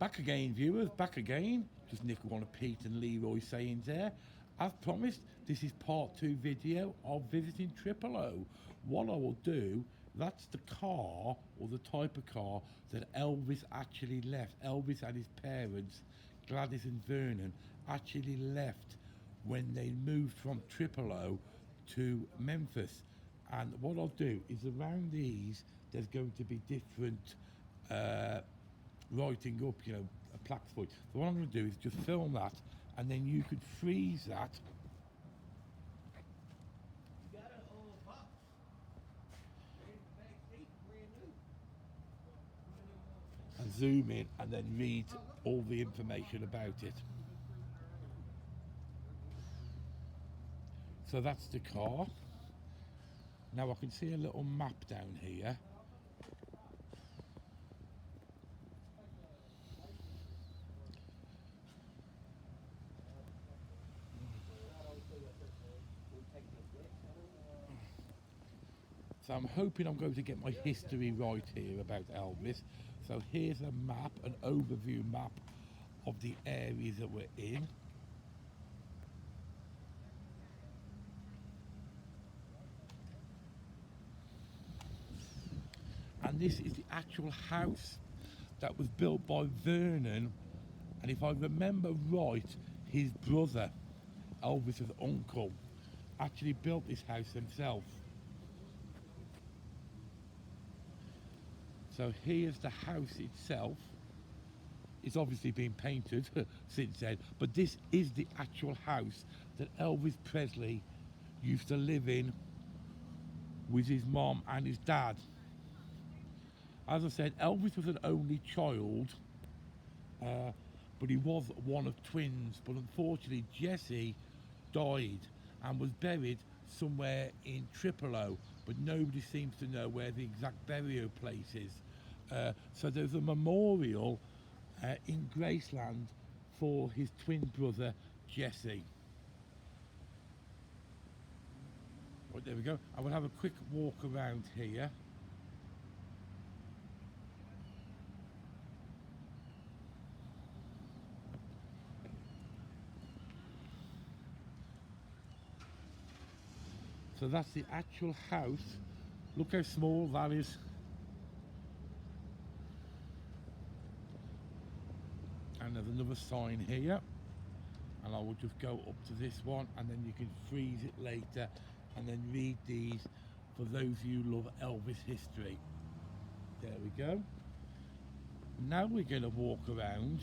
Back again, viewers, back again. Just Nick, Warner, Pete and Leroy saying there. As promised, this is part 2 video of visiting Triple O. What I will do, that's the car, or the type of car, that Elvis actually left. Elvis and his parents, Gladys and Vernon, actually left when they moved from Triple O to Memphis. And what I'll do is around these, there's going to be different writing up, you know, a plaque for it. So what I'm going to do is just film that, and then you could freeze that. You got a box. Back seat, brand new. And zoom in, and then read all the information about it. So that's the car. Now I can see a little map down here. So I'm hoping I'm going to get my history right here about Elvis. So here's a map, an overview map of the areas that we're in. And this is the actual house that was built by Vernon, and if I remember right, his brother, Elvis's uncle, actually built this house himself. So here's the house itself. It's obviously been painted since then, but this is the actual house that Elvis Presley used to live in with his mom and his dad. As I said, Elvis was an only child, but he was one of twins. But unfortunately, Jesse died and was buried somewhere in Triple O, but nobody seems to know where the exact burial place is. So there's a memorial in Graceland for his twin brother, Jesse. Right, there we go. I will have a quick walk around here. So that's the actual house. Look how small that is. And there's another sign here. And I will just go up to this one, and then you can freeze it later and then read these for those of you who love Elvis history. There we go. Now we're going to walk around.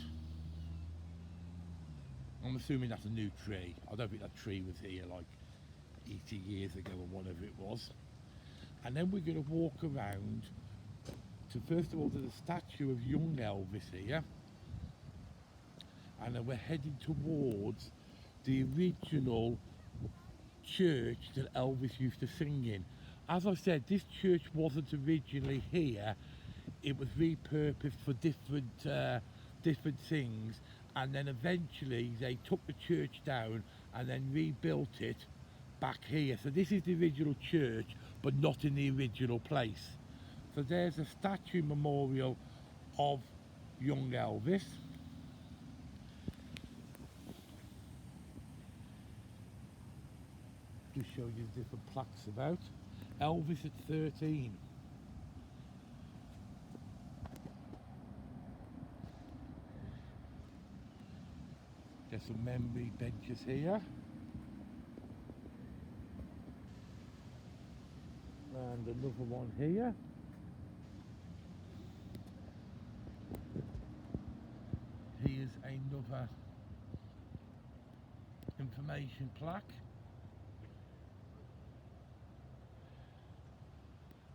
I'm assuming that's a new tree. I don't think that tree was here like 80 years ago or whatever it was. And then we're going to walk around to, first of all, to the statue of young Elvis here, and then we're heading towards the original church that Elvis used to sing in. As I said, this church wasn't originally here. It was repurposed for different things, and then eventually they took the church down and then rebuilt it back here. So this is the original church, but not in the original place. So there's a statue memorial of young Elvis. Just show you the different plaques about. Elvis at 13. There's some memory benches here. And another one here. Here's another information plaque.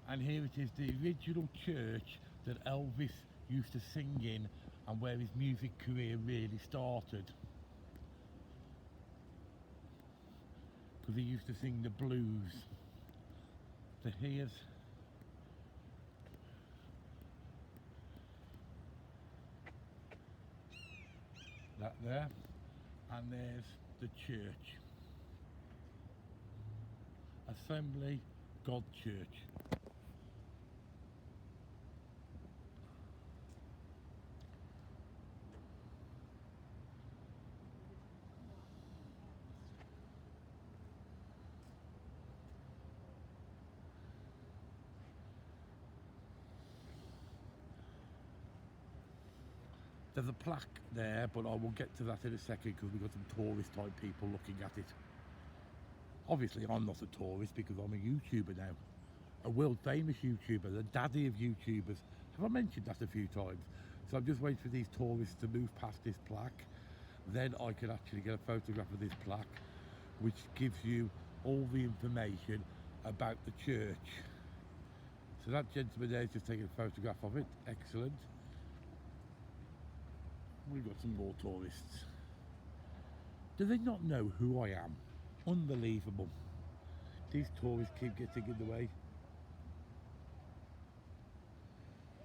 And here it is, the original church that Elvis used to sing in and where his music career really started. Because he used to sing the blues. So here's that there, and there's the church. Assembly God Church. There's a plaque there, but I will get to that in a second because we've got some tourist type people looking at it. Obviously, I'm not a tourist because I'm a YouTuber now. A world famous YouTuber, the daddy of YouTubers. Have I mentioned that a few times? So I'm just waiting for these tourists to move past this plaque. Then I can actually get a photograph of this plaque, which gives you all the information about the church. So that gentleman there is just taking a photograph of it. Excellent. We've got some more tourists. Do they not know who I am? Unbelievable. These tourists keep getting in the way.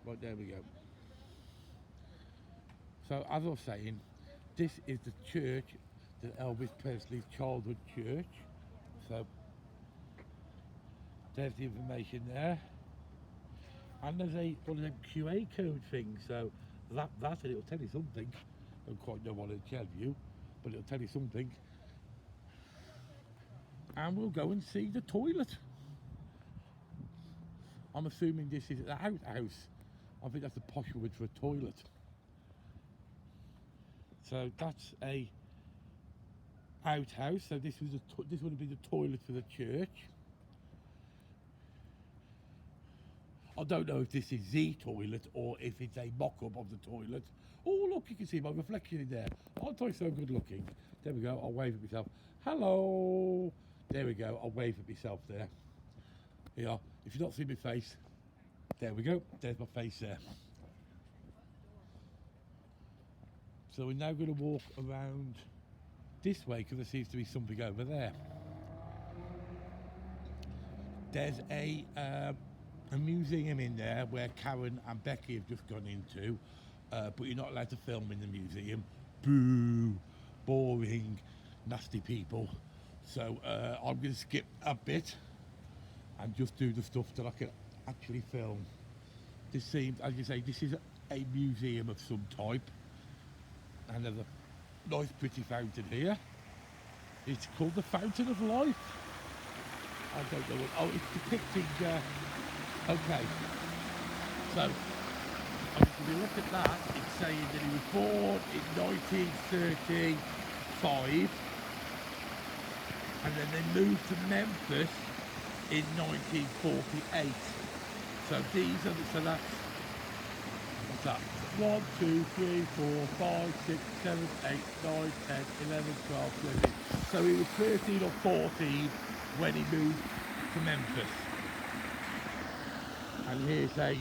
Right, there we go. So as I was saying, this is the church, the Elvis Presley childhood church. So there's the information there. And there's one of them QA code things, so that and it'll tell you something. Don't quite know what it'll tell you, but it'll tell you something. And we'll go and see the toilet. I'm assuming this is an outhouse. I think that's a posh word for a toilet. So that's a outhouse. So this would be the toilet for the church. I don't know if this is the toilet or if it's a mock-up of the toilet. Oh, look, you can see my reflection in there. Aren't I so good looking? There we go, I'll wave at myself. Hello! There we go, I'll wave at myself there. Yeah, if you don't see my face, there we go, there's my face there. So we're now going to walk around this way because there seems to be something over there. There's a museum in there where Karen and Becky have just gone into, but you're not allowed to film in the museum. Boo, boring, nasty people. So I'm going to skip a bit and just do the stuff that I can actually film. This seems, as you say, this is a museum of some type. And there's a nice pretty fountain here. It's called the Fountain of Life. I don't know what, oh, it's depicting, okay. So, if you look at that, it's saying that he was born in 1935, and then they moved to Memphis in 1948. So these are, so that's, what's that? 1, 2, 3, 4, 5, 6, 7, 8, 9, 10, 11, 12, 13. So he was 13 or 14 when he moved to Memphis. And here's a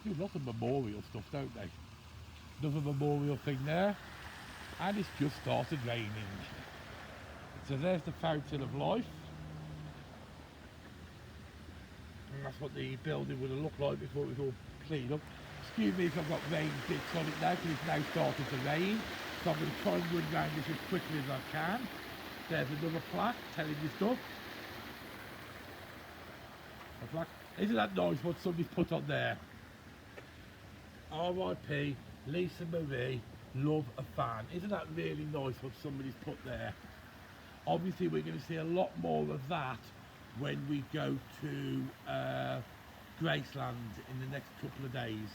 do a lot of memorial stuff, don't they? Another memorial thing there. And it's just started raining. So there's the Fountain of Life. And that's what the building would have looked like before it was all cleaned up. Excuse me if I've got rain bits on it now, because it's now started to rain. So I'm going to try and run around this as quickly as I can. There's another plaque telling you stuff. A plaque. Isn't that nice what somebody's put on there? R.I.P. Lisa Marie, love a fan. Isn't that really nice what somebody's put there? Obviously we're going to see a lot more of that when we go to Graceland in the next couple of days.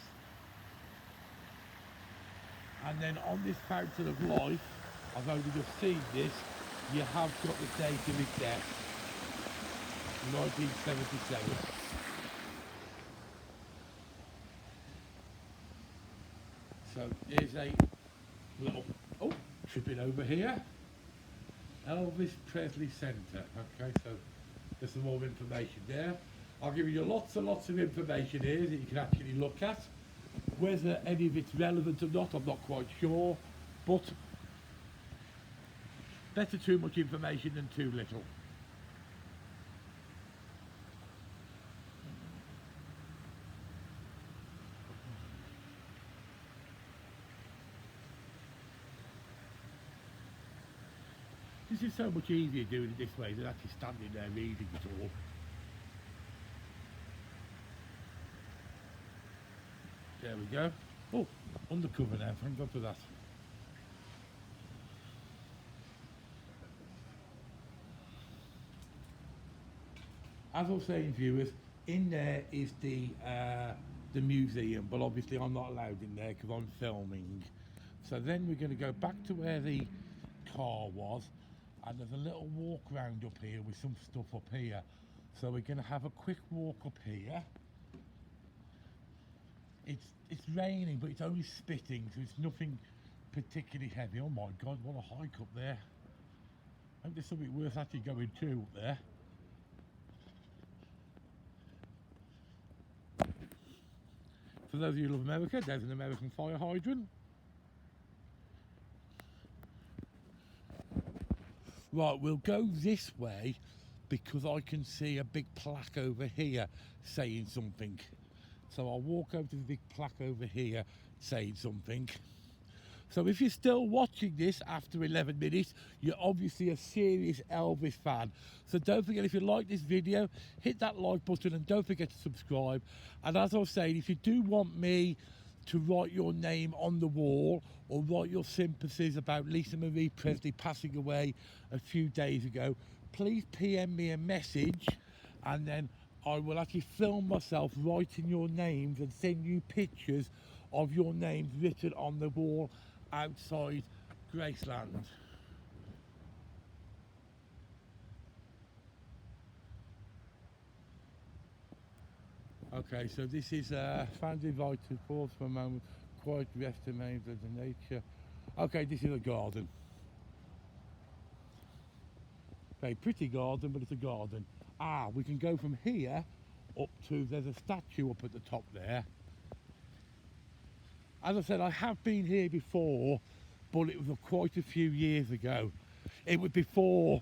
And then on this Fountain of Life, I've only just seen this, you have got the date of his death, 1977. So here's a little, oh, tripping over here. Elvis Presley Centre. Okay, so there's some more information there. I'll give you lots and lots of information here that you can actually look at. Whether any of it's relevant or not, I'm not quite sure, but better too much information than too little. This is so much easier doing it this way than actually standing there reading it all. There we go. Oh, undercover now, thank God for that. As I was saying, viewers, In there is the museum, but obviously I'm not allowed in there because I'm filming. So then we're going to go back to where the car was, and there's a little walk round up here with some stuff up here. So we're going to have a quick walk up here. It's raining, but it's only spitting, so it's nothing particularly heavy. Oh my God, what a hike up there! I think there's something worth actually going to up there. For those of you who love America, there's an American fire hydrant. Right, we'll go this way because I can see a big plaque over here saying something. So I'll walk over to the big plaque over here saying something. So if you're still watching this after 11 minutes, you're obviously a serious Elvis fan. So don't forget, if you like this video, hit that like button and don't forget to subscribe. And as I was saying, if you do want me to write your name on the wall or write your sympathies about Lisa Marie Presley passing away a few days ago, please PM me a message, and then I will actually film myself writing your names and send you pictures of your names written on the wall outside Graceland. Okay, so this is fans invited to pause for a moment, quiet rest remains of the nature. Okay, this is a garden. Very pretty garden, but it's a garden. Ah, we can go from here up to, there's a statue up at the top there. As I said, I have been here before, but it was quite a few years ago. It was before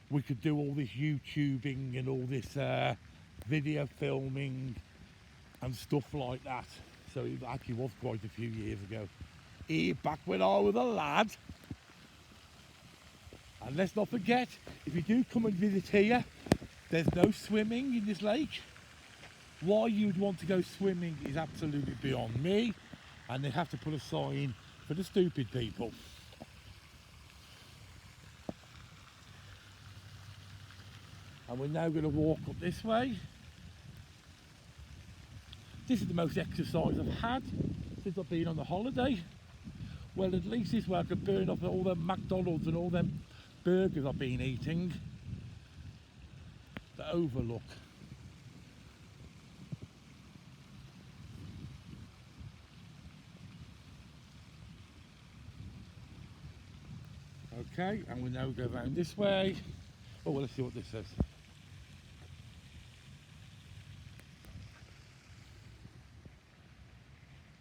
we could do all this YouTubing and all this video filming and stuff like that. So it actually was quite a few years ago. Here, back when I was a lad. And let's not forget, if you do come and visit here, there's no swimming in this lake. Why you'd want to go swimming is absolutely beyond me. And they have to put a sign for the stupid people. And we're now going to walk up this way. This is the most exercise I've had since I've been on the holiday. Well, at least this way I can burn off all them McDonald's and all them burgers I've been eating. The overlook. Okay, and we now go around this way. Oh, well, let's see what this says.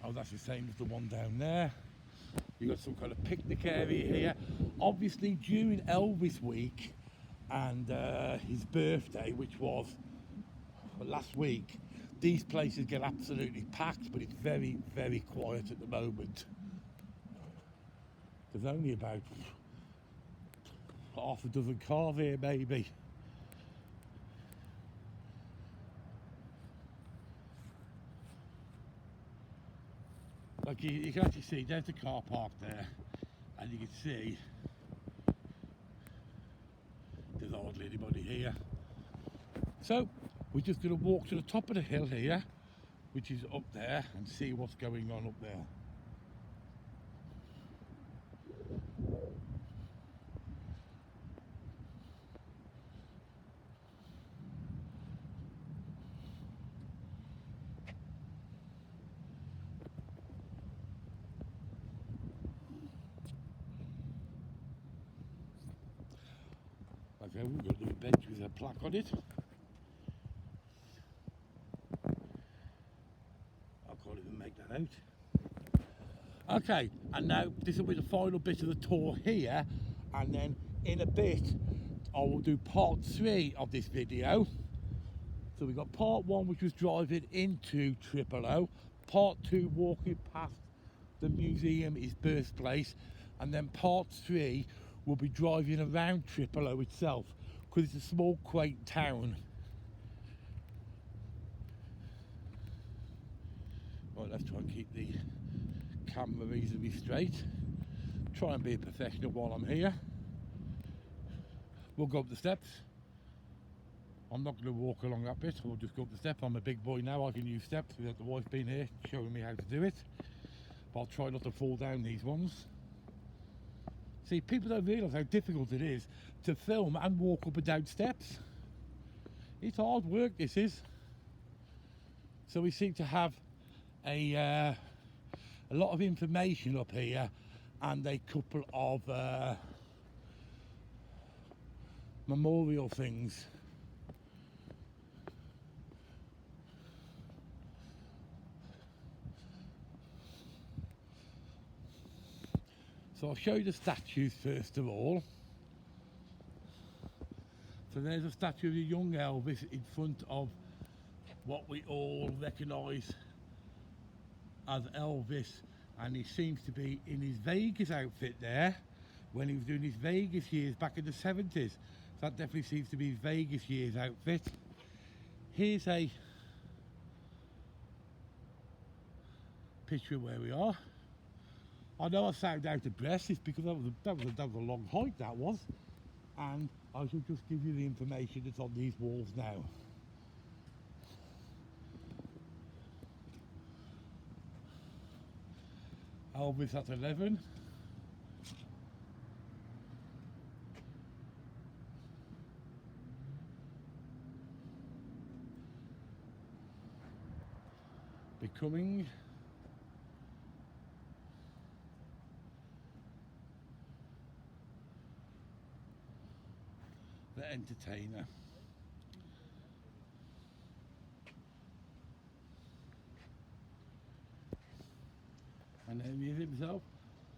Oh, that's the same as the one down there. You've got some kind of picnic area here. Obviously, during Elvis week and his birthday, which was last week, these places get absolutely packed, but it's very, very quiet at the moment. There's only about half a dozen cars here, maybe. Like you can actually see, there's the car park there, and you can see there's hardly anybody here. So we're just going to walk to the top of the hill here, which is up there, and see what's going on up there. Okay, we've got a little bench with a plaque on it. I can't even make that out. Okay, and now this will be the final bit of the tour here, and then in a bit I will do part 3 of this video. So we've got part 1, which was driving into Triple O, part 2 walking past the museum, his birthplace, and then part 3 will be driving around Triple O itself, because it's a small quaint town. Right, let's try and keep the camera reasonably straight. Try and be a professional while I'm here. We'll go up the steps. I'm not going to walk along that bit. I'll just go up the step. I'm a big boy now. I can use steps without the wife being here showing me how to do it. But I'll try not to fall down these ones. See, people don't realise how difficult it is to film and walk up and down steps. It's hard work, this is. So we seem to have a lot of information up here and a couple of memorial things. So I'll show you the statues first of all. So there's a statue of a young Elvis in front of what we all recognise as Elvis, and he seems to be in his Vegas outfit there when he was doing his Vegas years back in the 70s. That definitely seems to be his Vegas years outfit. Here's a picture of where we are. I know I sound out of breath, it's because that was a long hike, that was. And I shall just give you the information that's on these walls now. Elvis at 11. Becoming. The entertainer. And there he is himself,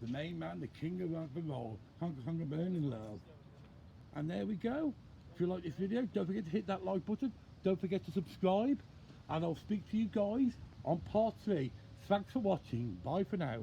the main man, the king of rock and roll, Hunker Burning Love. And there we go. If you like this video, don't forget to hit that like button. Don't forget to subscribe. And I'll speak to you guys on part 3. Thanks for watching. Bye for now.